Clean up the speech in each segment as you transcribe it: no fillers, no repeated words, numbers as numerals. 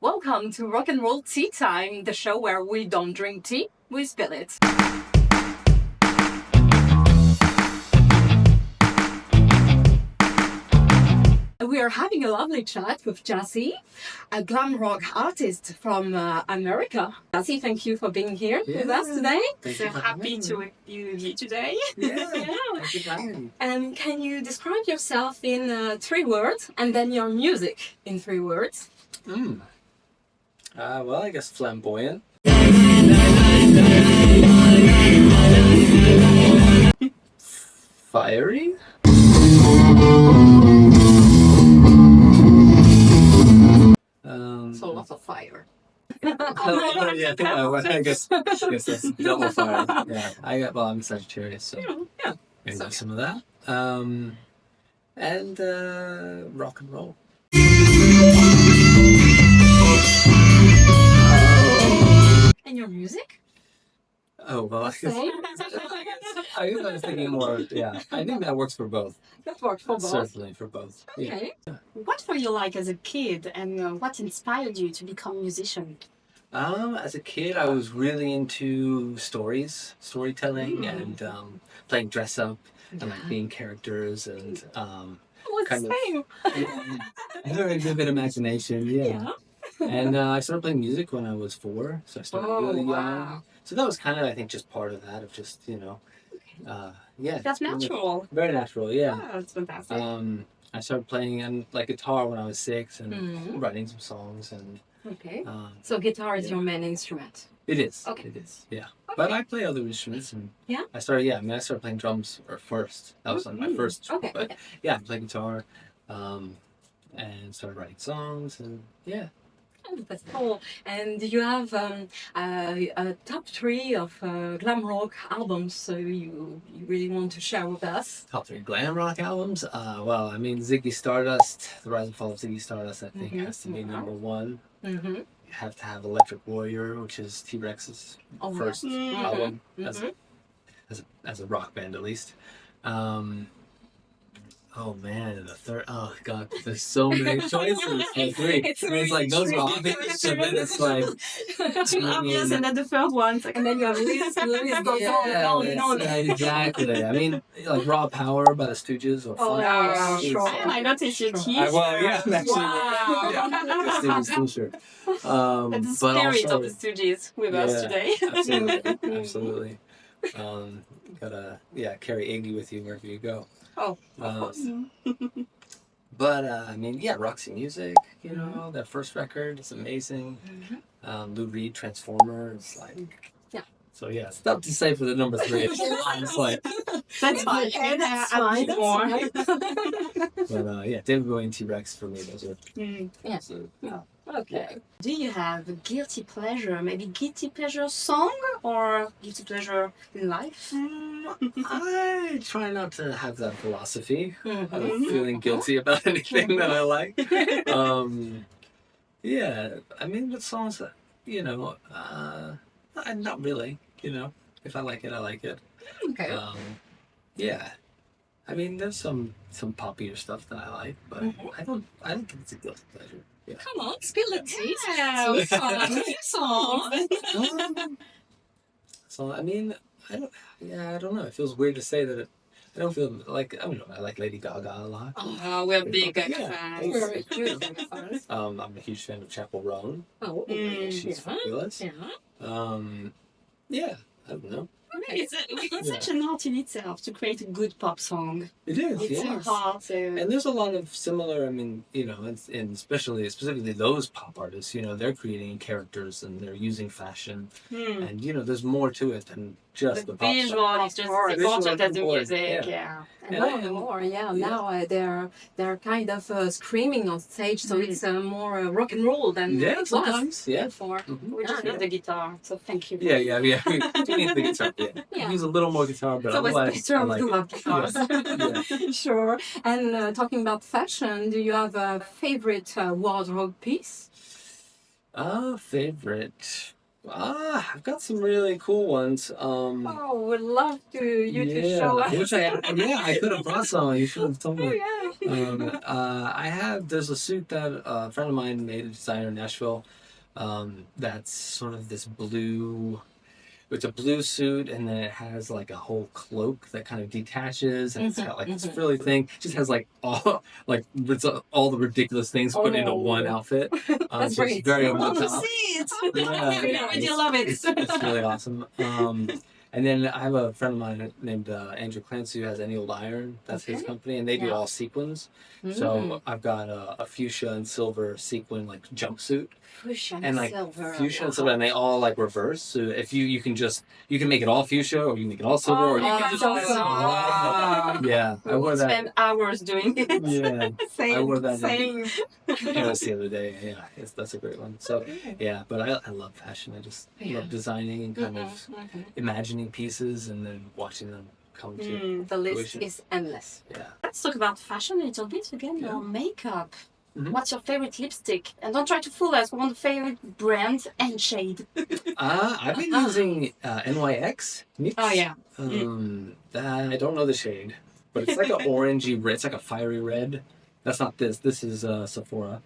Welcome to Rock and Roll Tea Time, the show where we don't drink tea, we spill it. We are having a lovely chat with Jah-See, a glam rock artist from America. Jah-See, thank you for being here with us today. So happy to be with you today. Thank you for having me. Can you describe yourself in 3 words and then your music in 3 words? Well, I guess flamboyant. Fiery. So lots of fire. Yeah, I guess that's double fire. Yeah, I'm Sagittarius, so maybe some of that. And rock and roll. And your music? Oh, well, I guess I was thinking more, I think that works for both. That works for both. Certainly for both. Okay. Yeah. What were you like as a kid, and what inspired you to become a musician? As a kid, I was really into storytelling, and playing dress up and like being characters and kind of very vivid imagination. Yeah. And I started playing music when I was 4, so I started really young. Wow. So that was kind of, I think, just part of that, of just, That's natural. Very natural, yeah. Yeah, that's fantastic. I started playing like guitar when I was 6 and writing some songs and. Okay. So guitar is your main instrument. It is. Okay. It is. Yeah. Okay. But I play other instruments and. Yeah. I started playing drums first. That was my first. Okay. But yeah, I played guitar, and started writing songs and yeah. Oh, that's cool. And you have a top 3 of glam rock albums, so you really want to share with us? Top 3 glam rock albums? Well, I mean, Ziggy Stardust, The Rise and Fall of Ziggy Stardust, I think has to be number 1. Mm-hmm. You have to have Electric Warrior, which is T-Rex's first album as a rock band, at least. Oh man, the third. Oh god, there's so many choices. Like 3. It's like those are obvious, and then it's like obvious, and then the third one, and then you have Louis goes on. Exactly. I mean, like Raw Power by the Stooges or sure. I noticed your T-shirt. Well, yeah, actually, Wow. the Stooges T-shirt. The spirit of the Stooges with us today. Absolutely. Gotta carry Iggy with you wherever you go. Oh, of course. But I mean, Roxy Music, that first record is amazing. Lou Reed, Transformer, it's like So it's tough to say for the number 3. It's like that's fine. That's fine. But David Bowie and T-Rex for me, those are So, okay. Do you have a guilty pleasure? Maybe guilty pleasure song or guilty pleasure in life? I try not to have that philosophy of feeling guilty about anything that I like. I mean, the songs that, not really, if I like it, I like it. Okay. I mean, there's some poppier stuff that I like, but I don't think it's a guilty pleasure. Yeah. Come on, spill the tea. So I mean, I don't know. It feels weird to say that. I don't feel like I like Lady Gaga a lot. Oh, we're big fans. We're huge fans. I'm a huge fan of Chappell Roan. Oh, she's fabulous. Yeah. I don't know. It's such an art in itself to create a good pop song. It is. It's so hard to... And there's a lot of similar. I mean, and specifically those pop artists. They're creating characters and they're using fashion, and there's more to it than just the pop visual. It's just as important as the music. Yeah. And more. Now they're kind of screaming on stage, so it's more rock and roll than it sometimes. was before. We just need the guitar, so thank you. We do need the guitar. Yeah. Use a little more guitar, but otherwise I like guitars. Sure. And talking about fashion, do you have a favorite wardrobe piece? Favorite? I've got some really cool ones. Oh, would love you to show us. I could have brought some. You should have told Oh, me. yeah. There's a suit that a friend of mine made, a designer in Nashville. That's sort of this blue. It's a blue suit, and then it has like a whole cloak that kind of detaches, and it's got like this frilly thing. It just has like all all the ridiculous things put into one outfit. That's so great. it's very I over want the to top. see it. Yeah, I really love it. it's really awesome. And then I have a friend of mine named Andrew Clancy who has Any Old Iron. That's his company, and they do all sequins. So I've got a fuchsia and silver sequin like jumpsuit, Fuchsia and like silver. fuchsia and silver, and they all like reverse. So if you can make it all fuchsia, or you can make it all silver, or you can just yeah. I wore that. Spend hours doing it. Yeah, Same. I wore that. Same. The other day. Yeah, that's a great one. So yeah, but I love fashion. I just love designing and kind of imagining pieces and then watching them come to The list fruition. is endless. Yeah. Let's talk about fashion a little bit again. Yeah. Your makeup. Mhm. What's your favorite lipstick? And don't try to fool us. We want the favorite brand and shade. I've been using NYX. NYX. Oh, yeah. I don't know the shade, but it's like an orangey red. It's like a fiery red. That's not this. This is Sephora.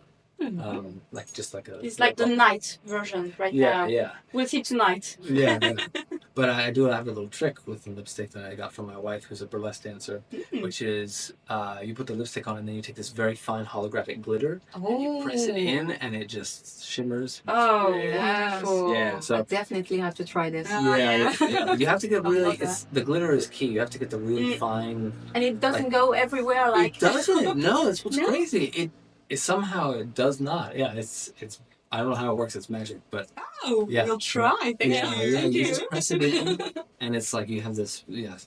Just like a. It's like the night version right now. Yeah. We'll see tonight. Yeah. But I do have a little trick with the lipstick that I got from my wife, who's a burlesque dancer, which is you put the lipstick on and then you take this very fine holographic glitter and you press it in and it just shimmers. Oh, Yes. wonderful. Yeah, so I definitely have to try this. yeah. You have to get really. love The glitter is key. You have to get the really fine. And it doesn't go everywhere like. It doesn't. No, that's what's No? crazy. It somehow it does not. Yeah, it's. I don't know how it works. It's magic, but Oh, Yeah. we'll try. Thank you. Thank you you. just press it in, and it's like you have this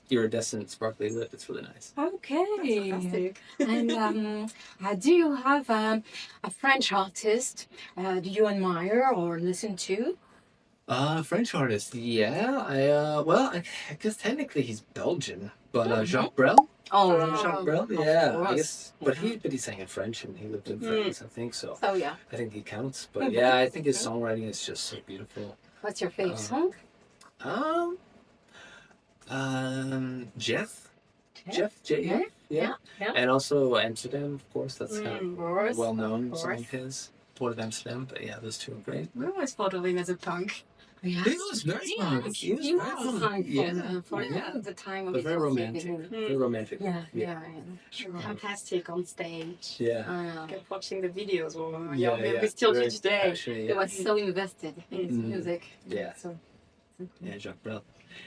iridescent, sparkly lip. It's really nice. Okay. Fantastic. And do you have a French artist do you admire or listen to? French artist. Yeah, I guess technically he's Belgian, but Jacques Brel. Oh, Jacques Brel. of Yeah, I course. guess. But he sang in French and he lived in France, I think so. Oh, yeah. I think he counts. But yeah, I think his songwriting is just so beautiful. What's your favorite song? Jeff. Jeff? Yeah. Yeah. And also Amsterdam, of course. That's kind Of course. of well known of song course. of his. Port of Amsterdam. But yeah, those two are great. We always thought of him as a punk. Yeah. He was very fun. He was You very have fun. sung for Yeah. the time of But it very was romantic. living. Very romantic. Yeah. Fantastic on stage. Yeah. Kept watching the videos. Yeah. We still do Very today. passionate, It yeah. was so invested in his music. Yeah. So, Yeah, Jacques Brel.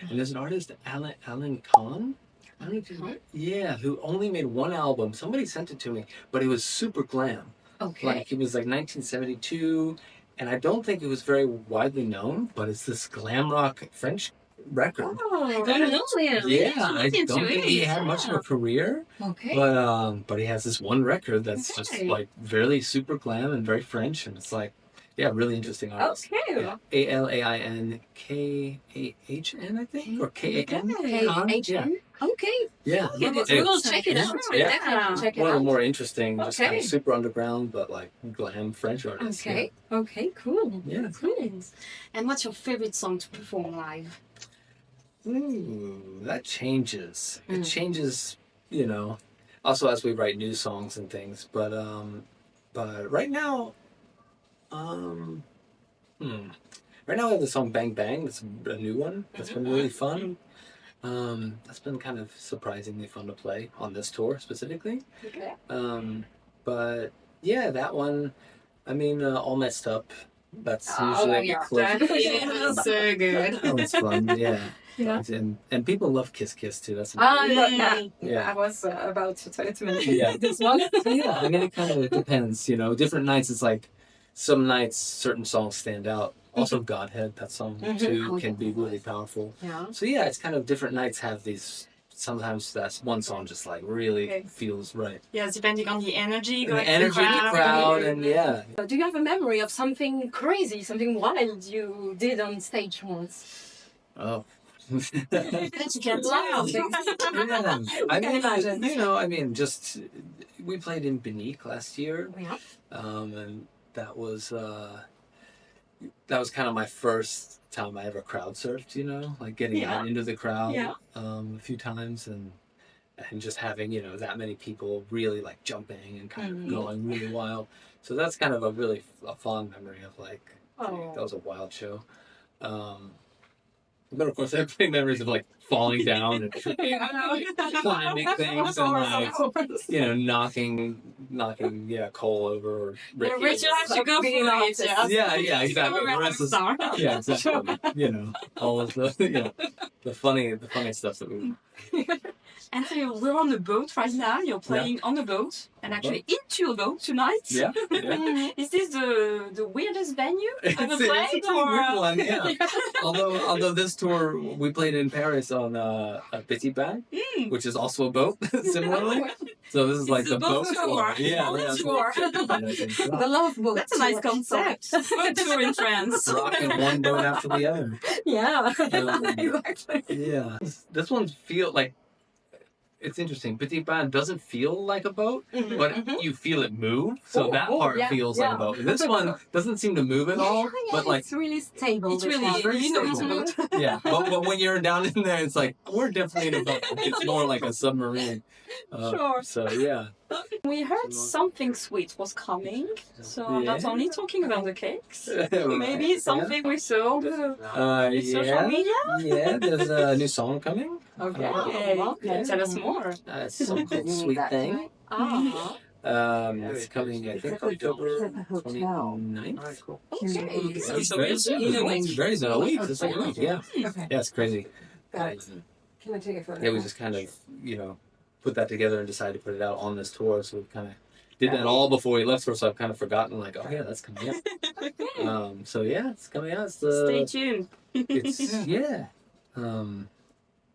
And there's an artist, Alan Kahn. I don't know if you Yeah, who only made one album. Somebody sent it to me, but it was super glam. okay. Like it was like 1972, and I don't think it was very widely known, but it's this glam rock French record. Oh, I don't know him. Yeah, I into don't think he it, had much of a career, Okay. but he has this one record that's just Okay. like really super glam and very French, and it's like, yeah, really interesting artist. Okay. Yeah. ALAINKAHN, I think, or KAN. K-H-N? Okay. Yeah. We'll check it out. Yeah. Definitely check it One of the out. more interesting, just kind Okay. of super underground, but like glam French artists. Okay. Okay, cool. Yeah. Cool. And what's your favorite song to perform live? Ooh, that changes. It changes, also as we write new songs and things. But right now, right now I have the song Bang Bang. That's a new one. That's been really fun. That's been kind of surprisingly fun to play on this tour specifically. Okay. But yeah, that one. I mean, All Messed Up. That's Oh, usually yeah. close. So good. That one's fun. Yeah. Yeah. And people love Kiss Kiss too. That's Yeah. I was about to mention Yeah. this one. yeah. I mean, it kind of depends. Different nights. It's like some nights certain songs stand out. Also, Godhead. That song too can be really powerful. Yeah. So yeah, it's kind of different nights have these. Sometimes that's one song just like really feels right. Yes, depending on the energy. And the going to energy of the crowd, and yeah. Do you have a memory of something crazy, something wild you did on stage once? Oh. That you can tell. I mean, just we played in Beneath last year, Yeah. and that was that was kind of my first time I ever crowd surfed, you know, like getting out into the crowd a few times and just having, you know, that many people really like jumping and kind of going really wild. So that's kind of a fond memory of like, that was a wild show. But of course, I have big memories of like falling down and climbing things and like, you know, knocking Cole over or Ricky. Rich, you have to go for it. Yeah, exactly. Yeah, exactly. You know, all of the the funny stuff that we. And so we're on the boat right now. You're playing on the boat and actually into a boat tonight. Yeah. Is this the weirdest venue ever It's a played? pretty weird one, yeah. although this tour we played in Paris on a Teatime, which is also a boat, similarly. So this is like the boat tour. Yeah, tour. The love boat. That's a nice concept. Boat tour in France. Rocking one boat after the other. Yeah. Exactly. Yeah. This one feels like. It's interesting. Petit Ban doesn't feel like a boat, but you feel it move. So that part feels like a boat. This one doesn't seem to move at all. But like it's really stable. It's really very stable. Yeah, but when you're down in there, it's like we're definitely in a boat. It's more like a submarine. Sure. So yeah. We heard something sweet was coming. So not only talking about the cakes, maybe something we saw on social media. Yeah, there's a new song coming. Okay. Tell us more. It's a song called Sweet Thing. It's coming, I think, October 29th. Okay. It's very soon. It's very soon. A week. It's like a week, yeah. Okay. Yeah, it's crazy. Can I take a photo? Yeah, we just kind of, you know, put that together and decided to put it out on this tour. So we kind of did that all before we left tour. So I've kind of forgotten, like, oh yeah, that's coming out. So yeah, it's coming out. Stay tuned. It's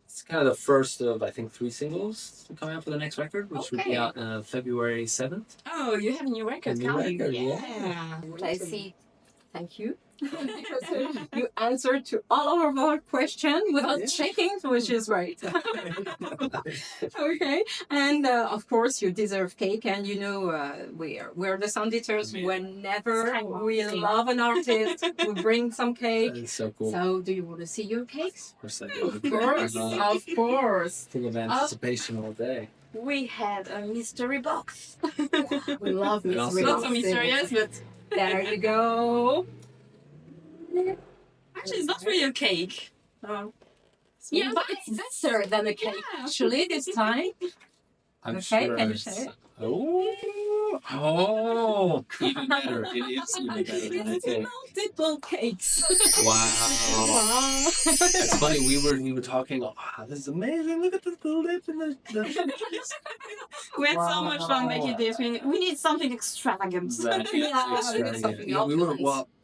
it's kind of the first of, I think, 3 singles coming out for the next record, which will be out February 7th. Oh, you have a new record coming. Yeah. Gyasi, thank you. Because you answered to all of our questions without checking, which is right. Okay, and of course you deserve cake, and you know we're the sound editors. Whenever we love an artist, we bring some cake. That is so cool. So, do you want to see your cakes? Of course I do. Of course. Full of anticipation all day. We had a mystery box. We love mystery. Not so mysterious, but there you go. actually it's not really a cake. Yeah, but it's better than a cake. Actually, this time. I'm Okay, sure can you it's- say it? Oh, even better. It is even better than I think. Multiple cakes. Wow. It's funny. We were talking. Oh, this is amazing. Look at the lip and the We had so much fun making this. We need something extravagant.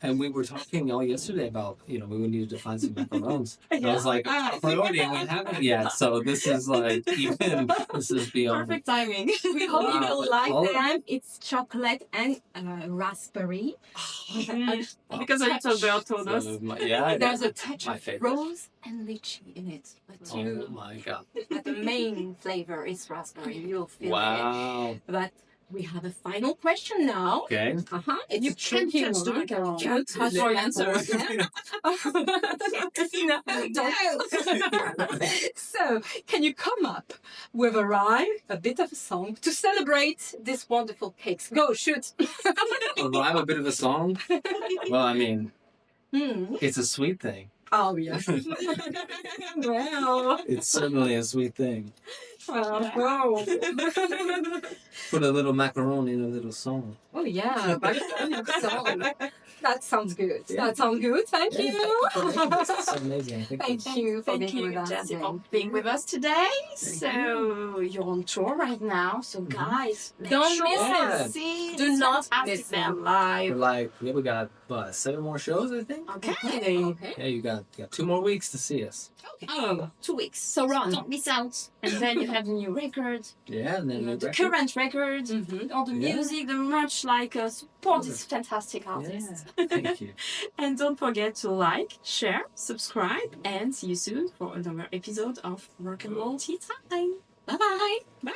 We were talking all yesterday about, you know, we needed to find some macarons. And I was like, priority, and we haven't yet. So this is like, this is beyond. Perfect timing. We hope you will like All- them. It's chocolate and raspberry. Because a little girl told us. There's a touch My of favorite. rose and lychee in it. But Oh my god. but the main flavor is raspberry. You'll feel it. Wow. But we have a final question now. Okay. It's You a can't tricky touch the one. macaron. Can't touch Or the answer. So, can you come up with a rhyme, a bit of a song to celebrate these wonderful cakes? Go, shoot. A rhyme, a bit of a song. Well, I mean, it's a sweet thing. Oh, yes. Well, It's certainly a sweet thing. wow. Put a little macaroni in a little song. Oh, yeah. That sounds good. That sounds good. Thank you. It's so amazing. Thank you for Thank being you, with us Jah-See, today. for being with us today. So you're on tour right now. So guys, Don't sure miss it. to see. Do this not fantastic miss band it. live. We're like, we got 7 more shows, I think. Okay. Okay. Yeah, you got 2 more weeks to see us. Oh, 2 weeks. So run. Don't miss out. And then you have the new record, Yeah, and then the current record, all the Yeah. music, the merch, like support this fantastic artist. Yeah, thank you. And don't forget to like, share, subscribe, and see you soon for another episode of Rock and Roll Tea Time. Bye-bye. Bye.